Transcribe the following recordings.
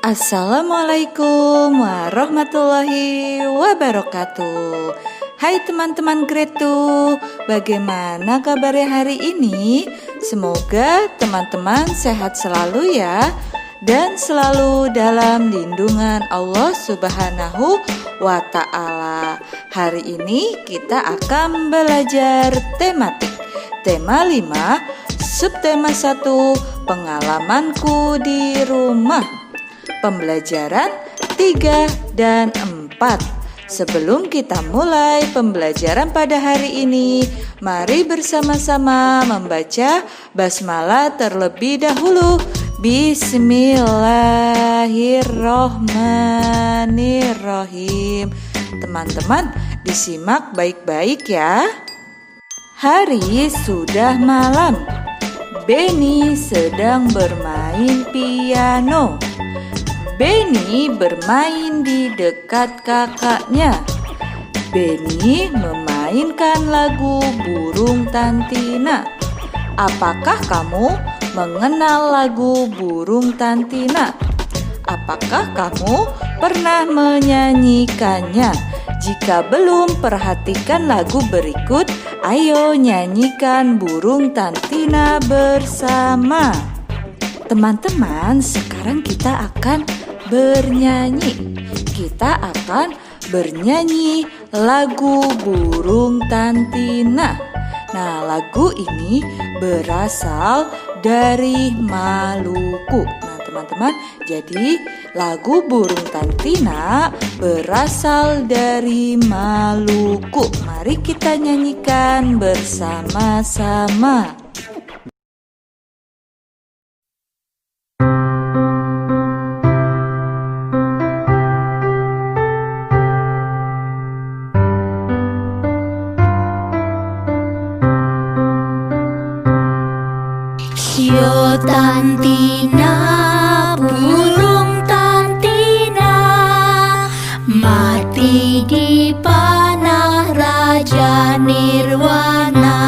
Assalamualaikum warahmatullahi wabarakatuh. Hai teman-teman Gretu, bagaimana kabarnya hari ini? Semoga teman-teman sehat selalu ya, dan selalu dalam lindungan Allah Subhanahu wa Ta'ala. Hari ini kita akan belajar tematik. Tema 5, subtema 1, pengalamanku di rumah. Pembelajaran 3 dan 4. Sebelum kita mulai pembelajaran pada hari ini, mari bersama-sama membaca basmalah terlebih dahulu. Bismillahirrohmanirrohim. Teman-teman, disimak baik-baik ya. Hari sudah malam. Benny sedang bermain piano. Benny bermain di dekat kakaknya. Benny memainkan lagu Burung Tantina. Apakah kamu mengenal lagu Burung Tantina? Apakah kamu pernah menyanyikannya? Jika belum, perhatikan lagu berikut. Ayo nyanyikan Burung Tantina bersama. Teman-teman, sekarang kita akan bernyanyi. Kita akan bernyanyi lagu Burung Tantina. Nah, lagu ini berasal dari Maluku. Nah, teman-teman, jadi lagu Burung Tantina berasal dari Maluku. Mari kita nyanyikan bersama-sama. Sio Tantina, burung Tantina, mati di panah Raja Nirwana.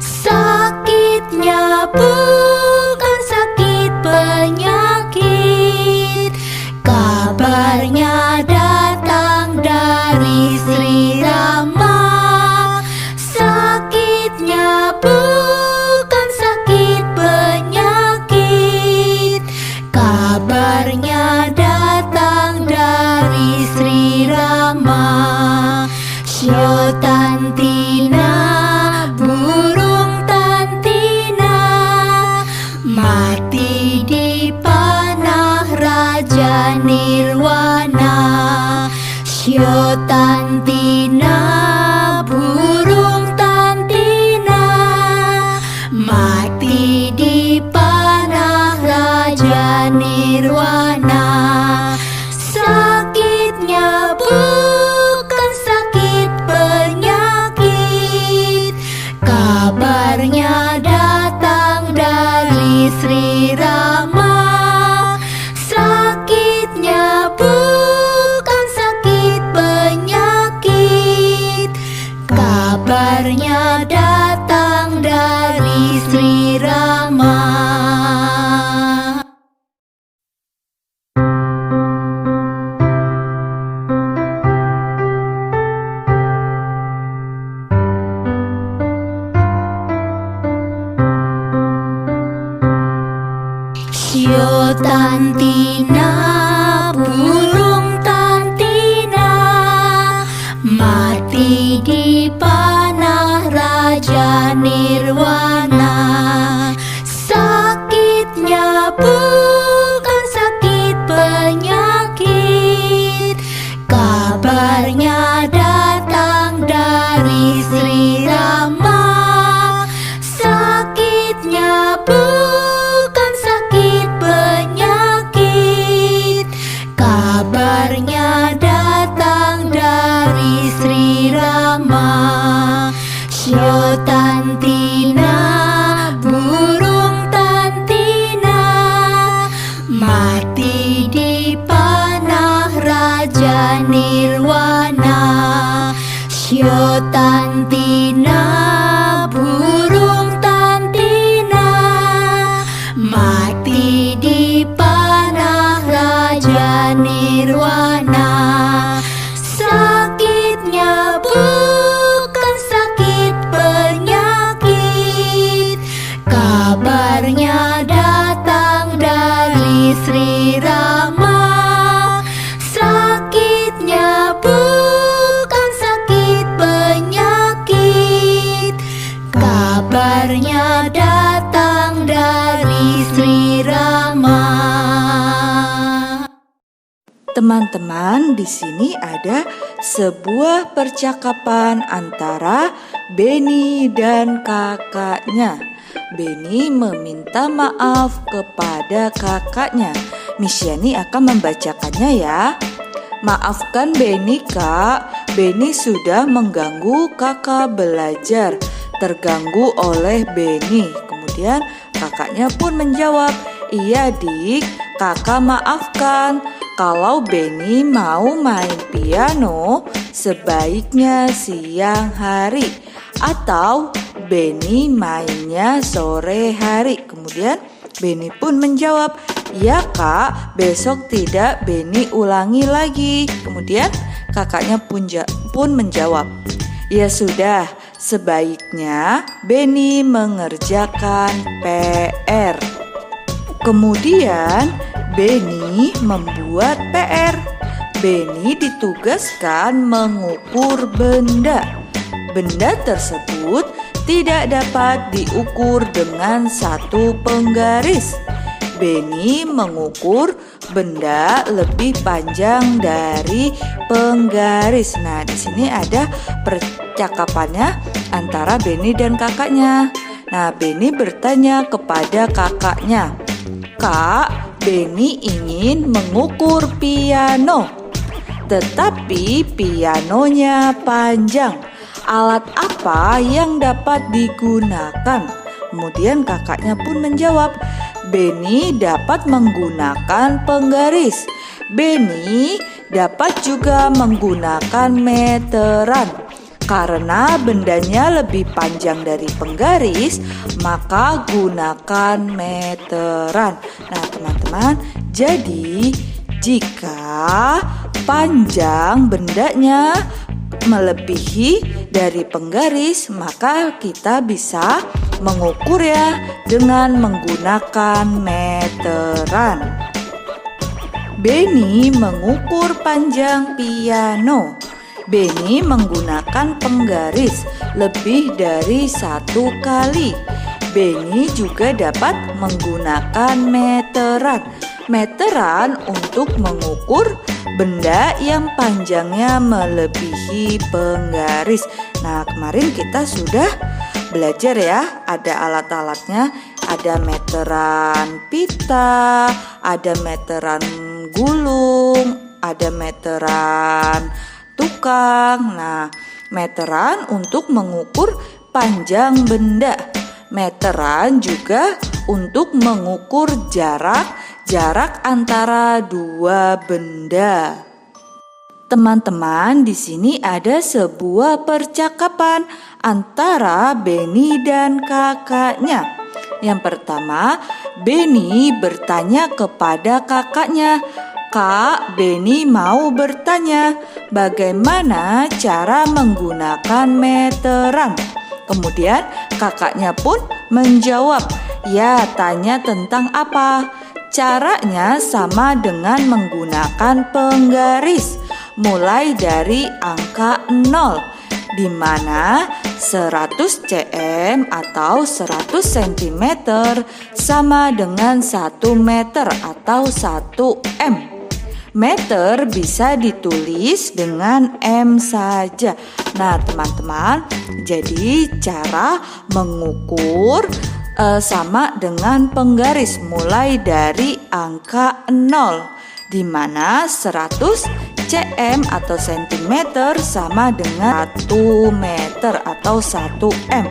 Sakitnya bukan sakit penyakit, kabarnya datang dari Sri Rama. Sakitnya bukan sakit penyakit, kabarnya datang dari Sri Rama. Sio Tantina, burung Tantina, mati di panah Raja Nirwana. Sio Tantina, burung Tantina, mati di panah Raja Nirwana. Sakitnya bukan sakit penyakit, kabarnya datang dari Sri Rama. Sakitnya bukan sakit penyakit, kabarnya datang dari Sri Rama. Sio Tantina, burung Tantina, mati di panah Raja Nirwana. Sakitnya bukan sakit penyakit, kabarnya datang dari Sri Rama. Sakitnya bukan sakit penyakit, kabarnya datang dari Sri Rama. Sio Tantina, burung Tantina, mati di panah Raja Nirwana. Sio Tantina, burung Tantina, mati di panah Raja Nirwana. Sakitnya bukan sakit penyakit, kabarnya datang dari Sri Rama. Sakitnya bukan sakit penyakit, kabarnya datang dari Sri Rama. Teman-teman, di sini ada sebuah percakapan antara Beni dan kakaknya. Beni meminta maaf kepada kakaknya. Miss Yani akan membacakannya ya. Maafkan Beni, Kak. Beni sudah mengganggu kakak belajar. Terganggu oleh Beni. Kemudian kakaknya pun menjawab, iya dik, kakak maafkan. Kalau Beni mau main piano, sebaiknya siang hari. Atau Beni mainnya sore hari. Kemudian Beni pun menjawab, ya kak, besok tidak Beni ulangi lagi. Kemudian kakaknya pun menjawab, ya sudah, sebaiknya Beni mengerjakan PR. Kemudian Beni membuat PR. Beni ditugaskan mengukur benda. Benda tersebut tidak dapat diukur dengan satu penggaris. Beni mengukur benda lebih panjang dari penggaris. Nah, di sini ada percakapannya antara Beni dan kakaknya. Nah, Beni bertanya kepada kakaknya, Kak, Beni ingin mengukur piano, tetapi pianonya panjang. Alat apa yang dapat digunakan? Kemudian kakaknya pun menjawab, Beni dapat menggunakan penggaris. Beni dapat juga menggunakan meteran. Karena bendanya lebih panjang dari penggaris, maka gunakan meteran. Nah, teman-teman, jadi jika panjang bendanya melebihi dari penggaris, maka kita bisa mengukur ya dengan menggunakan meteran. Beni mengukur panjang piano. Beni menggunakan penggaris lebih dari satu kali. Beni juga dapat menggunakan meteran. Meteran untuk mengukur benda yang panjangnya melebihi penggaris. Nah, kemarin kita sudah belajar ya, ada alat-alatnya. Ada meteran pita, ada meteran gulung, ada meteran tukang. Nah, meteran untuk mengukur panjang benda. Meteran juga untuk mengukur jarak antara dua benda. Teman-teman, di sini ada sebuah percakapan antara Beni dan kakaknya. Yang pertama, Beni bertanya kepada kakaknya, Kak, Beni mau bertanya, bagaimana cara menggunakan meteran? Kemudian kakaknya pun menjawab, ya, tanya tentang apa? Caranya sama dengan menggunakan penggaris, mulai dari angka 0, di mana 100 cm atau 100 cm sama dengan 1 meter atau 1 m. Meter bisa ditulis dengan M saja. Nah, teman-teman, jadi cara mengukur sama dengan penggaris mulai dari angka 0, di mana 100 cm atau cm sama dengan 1 meter atau 1 m.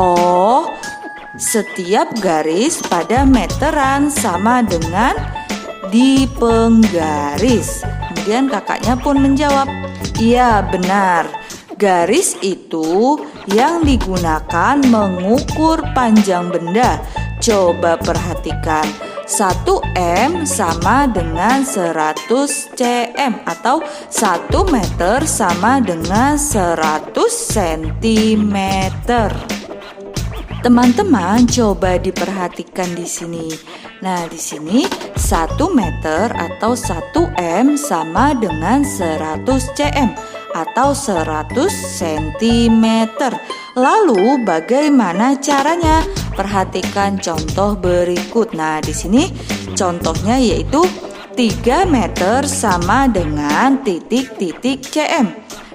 Oh, setiap garis pada meteran sama dengan di penggaris. Kemudian kakaknya pun menjawab, iya benar, garis itu yang digunakan mengukur panjang benda. Coba perhatikan, 1 M sama dengan 100 cm atau 1 meter sama dengan 100 cm. Teman-teman coba diperhatikan di sini. Nah, di sini 1 meter atau 1 M sama dengan 100 cm atau 100 cm. Lalu bagaimana caranya? Perhatikan contoh berikut. Nah, di sini contohnya yaitu 3 meter sama dengan titik-titik cm.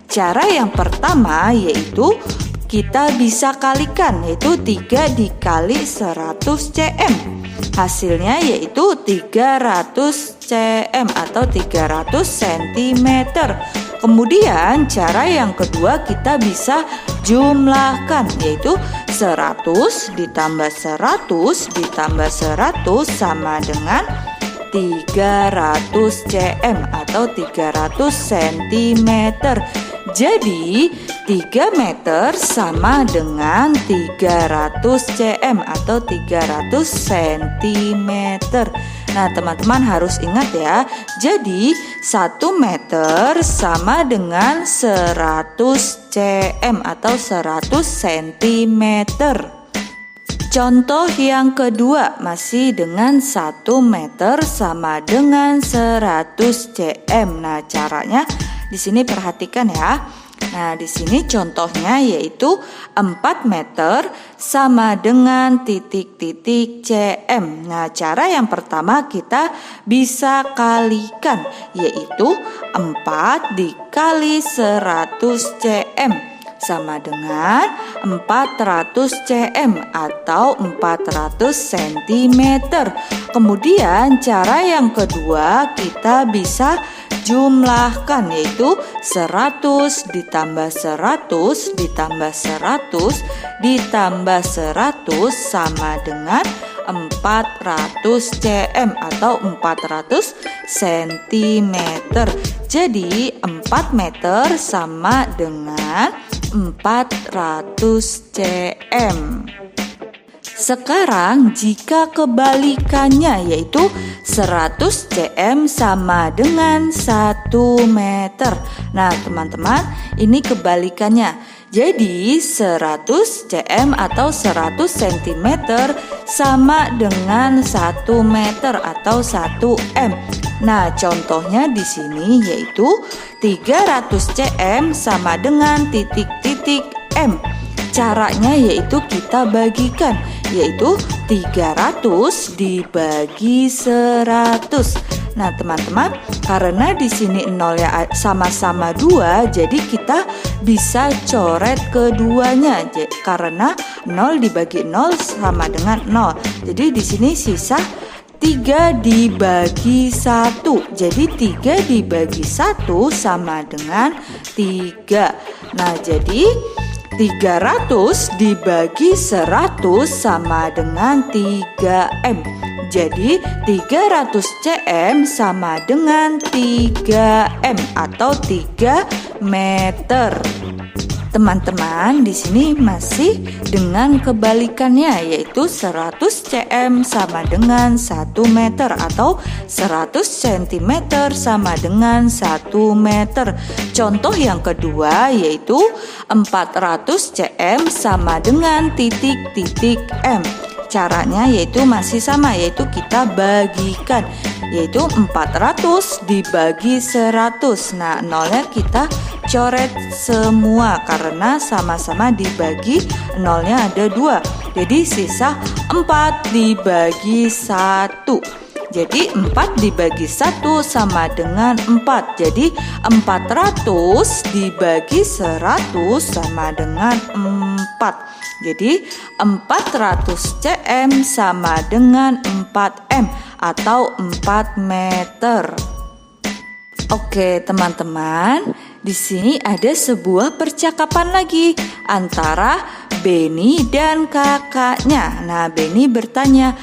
Cara yang pertama yaitu kita bisa kalikan, yaitu 3 dikali 100 cm. Hasilnya yaitu 300 cm atau 300 cm. Kemudian cara yang kedua kita bisa jumlahkan, yaitu 100 ditambah 100 ditambah 100 sama dengan 300 cm atau 300 cm. Jadi 3 meter sama dengan 300 cm atau 300 cm. Nah, teman-teman harus ingat ya. Jadi 1 meter sama dengan 100 cm atau 100 cm. Contoh yang kedua masih dengan 1 meter sama dengan 100 cm. Nah, caranya di sini perhatikan ya. Nah, di sini contohnya yaitu 4 meter sama dengan titik-titik cm. Nah, cara yang pertama kita bisa kalikan, yaitu 4 dikali 100 cm sama dengan 400 cm atau 400 cm. Kemudian cara yang kedua kita bisa jumlahkan, yaitu 100 ditambah 100 ditambah 100 ditambah 100 sama dengan 400 cm atau 400 cm. Jadi 4 meter sama dengan 400 cm. Sekarang jika kebalikannya, yaitu 100 cm sama dengan 1 meter. Nah, teman-teman, ini kebalikannya. Jadi 100 cm atau 100 cm sama dengan 1 meter atau 1 m. Nah, contohnya di sini yaitu 300 cm sama dengan titik-titik m. Caranya yaitu kita bagikan, yaitu 300 dibagi 100. Nah, teman-teman, karena di sini nolnya sama-sama 2, jadi kita bisa coret keduanya. Karena 0 dibagi 0 sama dengan 0. Jadi di sini sisa 3 dibagi 1. Jadi 3 dibagi 1 sama dengan 3. Nah, jadi 300 dibagi 100 sama dengan 3M. Jadi 300 cm sama dengan 3M atau 3 meter. Teman-teman, di sini masih dengan kebalikannya, yaitu 100 cm sama dengan 1 meter atau 100 cm sama dengan 1 meter. Contoh yang kedua yaitu 400 cm sama dengan titik-titik M. Caranya yaitu masih sama, yaitu kita bagikan, yaitu 400 dibagi 100. Nah, nolnya kita coret semua karena sama-sama dibagi, nolnya ada 2. Jadi sisa 4 dibagi 1. Jadi 4 dibagi 1 sama dengan 4. Jadi 400 dibagi 100 sama dengan 4. Jadi 400 cm sama dengan 4M atau 4 meter. Oke, teman-teman, di sini ada sebuah percakapan lagi antara Benny dan kakaknya. Nah, Benny bertanya,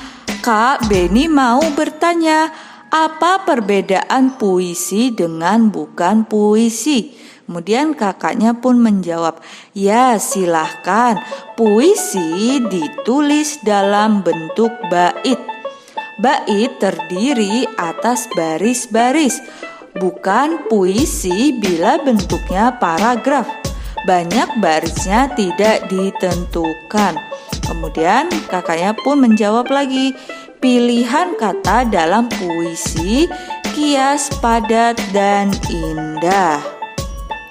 "Kak, Benny mau bertanya, apa perbedaan puisi dengan bukan puisi?" Kemudian kakaknya pun menjawab, "Ya, silahkan. Puisi ditulis dalam bentuk bait. Bait terdiri atas baris-baris, bukan puisi bila bentuknya paragraf. Banyak barisnya tidak ditentukan. Kemudian kakaknya pun menjawab lagi, pilihan kata dalam puisi kias, padat, dan indah.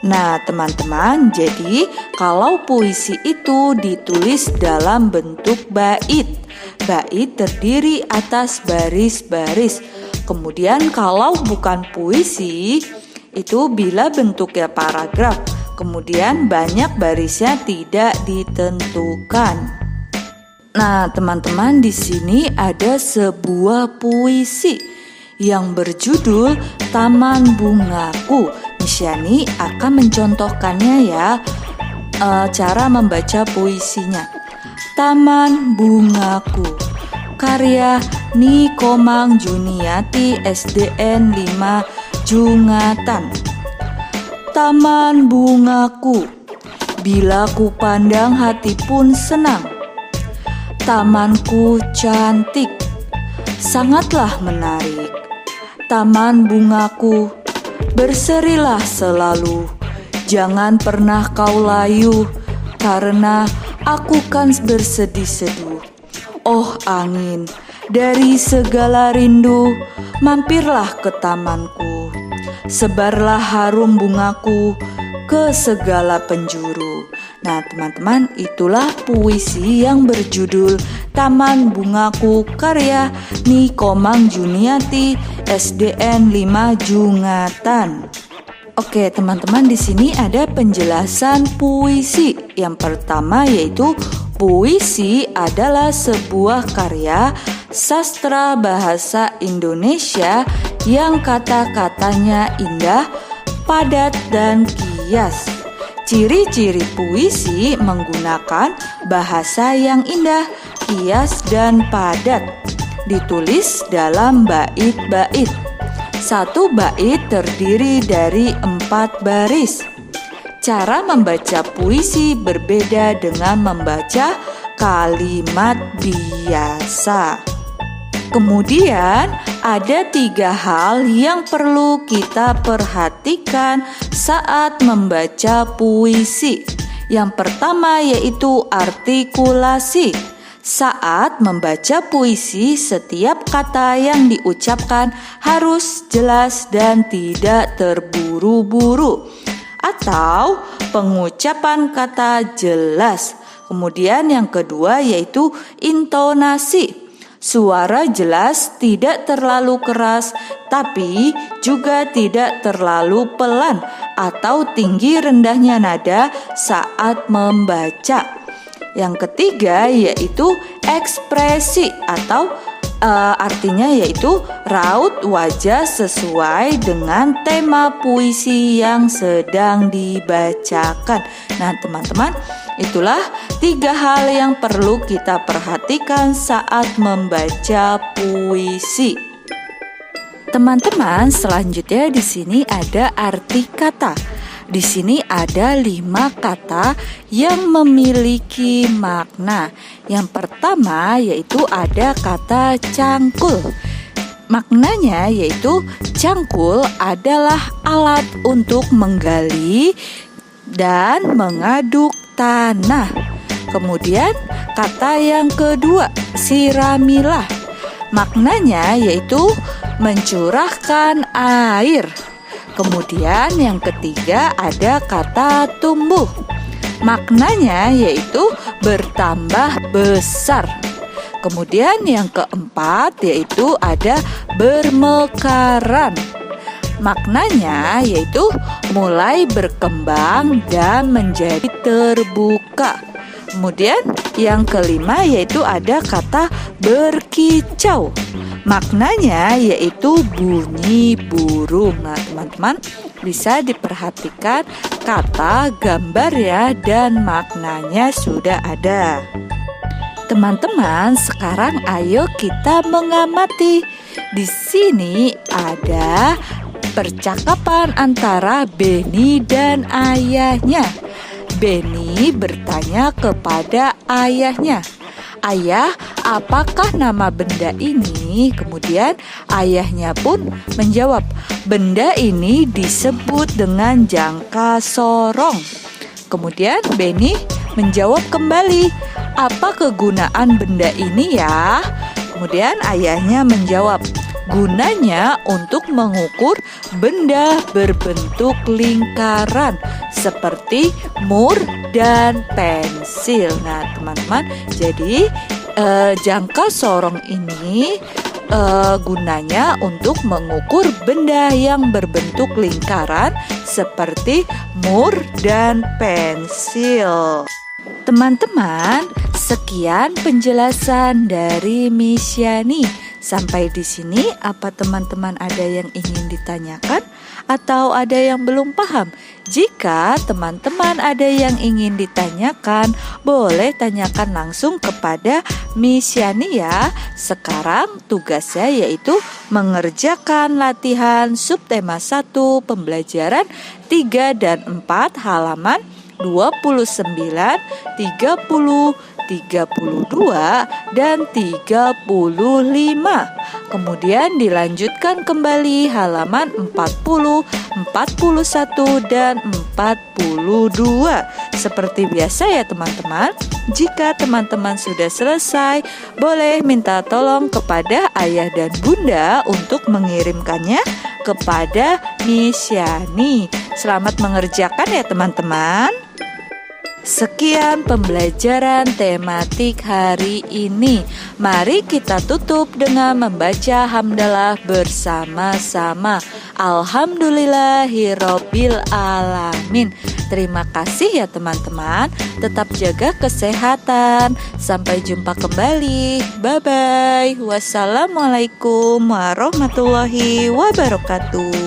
Nah teman-teman, jadi kalau puisi itu ditulis dalam bentuk bait, bait terdiri atas baris-baris. Kemudian kalau bukan puisi, itu bila bentuknya paragraf, kemudian banyak barisnya tidak ditentukan. Nah, teman-teman, di sini ada sebuah puisi yang berjudul Taman Bungaku. Misyani akan mencontohkannya ya, cara membaca puisinya. Taman Bungaku, karya Nikomang Juniati, SDN 5 Jungatan. Taman bungaku, bila ku pandang hati pun senang. Tamanku cantik, sangatlah menarik. Taman bungaku, berserilah selalu. Jangan pernah kau layu, karena aku kan bersedih-seduh. Oh angin, dari segala rindu, mampirlah ke tamanku. Sebarlah harum bungaku ke segala penjuru. Nah teman-teman, itulah puisi yang berjudul Taman Bungaku karya Nikomang Juniati, SDN 5 Jungatan. Oke teman-teman, di sini ada penjelasan puisi. Yang pertama yaitu puisi adalah sebuah karya sastra bahasa Indonesia yang kata-katanya indah, padat, dan kias. Ciri-ciri puisi menggunakan bahasa yang indah, kias, dan padat. Ditulis dalam bait-bait. Satu bait terdiri dari 4 baris. Cara membaca puisi berbeda dengan membaca kalimat biasa. Kemudian ada 3 hal yang perlu kita perhatikan saat membaca puisi. Yang pertama yaitu artikulasi. Saat membaca puisi, setiap kata yang diucapkan harus jelas dan tidak terburu-buru. Atau pengucapan kata jelas. Kemudian yang kedua yaitu intonasi. Suara jelas, tidak terlalu keras, tapi juga tidak terlalu pelan atau tinggi rendahnya nada saat membaca. Yang ketiga yaitu ekspresi atau artinya yaitu raut wajah sesuai dengan tema puisi yang sedang dibacakan. Nah teman-teman, itulah 3 hal yang perlu kita perhatikan saat membaca puisi. Teman-teman, selanjutnya di sini ada arti kata. Di sini ada 5 kata yang memiliki makna. Yang pertama yaitu ada kata cangkul. Maknanya yaitu cangkul adalah alat untuk menggali dan mengaduk tanah. Kemudian kata yang kedua, siramilah. Maknanya yaitu mencurahkan air. Kemudian yang ketiga ada kata tumbuh. Maknanya yaitu bertambah besar. Kemudian yang keempat yaitu ada bermekaran. Maknanya yaitu mulai berkembang dan menjadi terbuka. Kemudian yang kelima yaitu ada kata berkicau. Maknanya yaitu bunyi burung. Nah teman-teman, bisa diperhatikan kata, gambar ya, dan maknanya sudah ada. Teman-teman, sekarang ayo kita mengamati. Di sini ada percakapan antara Benny dan ayahnya. Benny bertanya kepada ayahnya, "Ayah, apakah nama benda ini?" Kemudian ayahnya pun menjawab, "Benda ini disebut dengan jangka sorong." Kemudian Benny menjawab kembali, "Apa kegunaan benda ini ya?" Kemudian ayahnya menjawab, "Gunanya untuk mengukur benda berbentuk lingkaran seperti mur dan pensil." Nah, teman-teman, jadi jangka sorong ini gunanya untuk mengukur benda yang berbentuk lingkaran seperti mur dan pensil. Teman-teman, sekian penjelasan dari Miss Yani. Sampai di sini, apa teman-teman ada yang ingin ditanyakan atau ada yang belum paham? Jika teman-teman ada yang ingin ditanyakan, boleh tanyakan langsung kepada Miss Yani ya. Sekarang tugasnya yaitu mengerjakan latihan subtema 1 pembelajaran 3 dan 4 halaman 29, 30, 32, dan 35. Kemudian dilanjutkan kembali halaman 40, 41, dan 42. Seperti biasa ya teman-teman, jika teman-teman sudah selesai, boleh minta tolong kepada ayah dan bunda untuk mengirimkannya kepada Miss Yani. Selamat mengerjakan ya teman-teman. Sekian pembelajaran tematik hari ini. Mari kita tutup dengan membaca hamdalah bersama-sama. Alhamdulillahirabbil alamin. Terima kasih ya teman-teman. Tetap jaga kesehatan. Sampai jumpa kembali. Bye bye. Wassalamualaikum warahmatullahi wabarakatuh.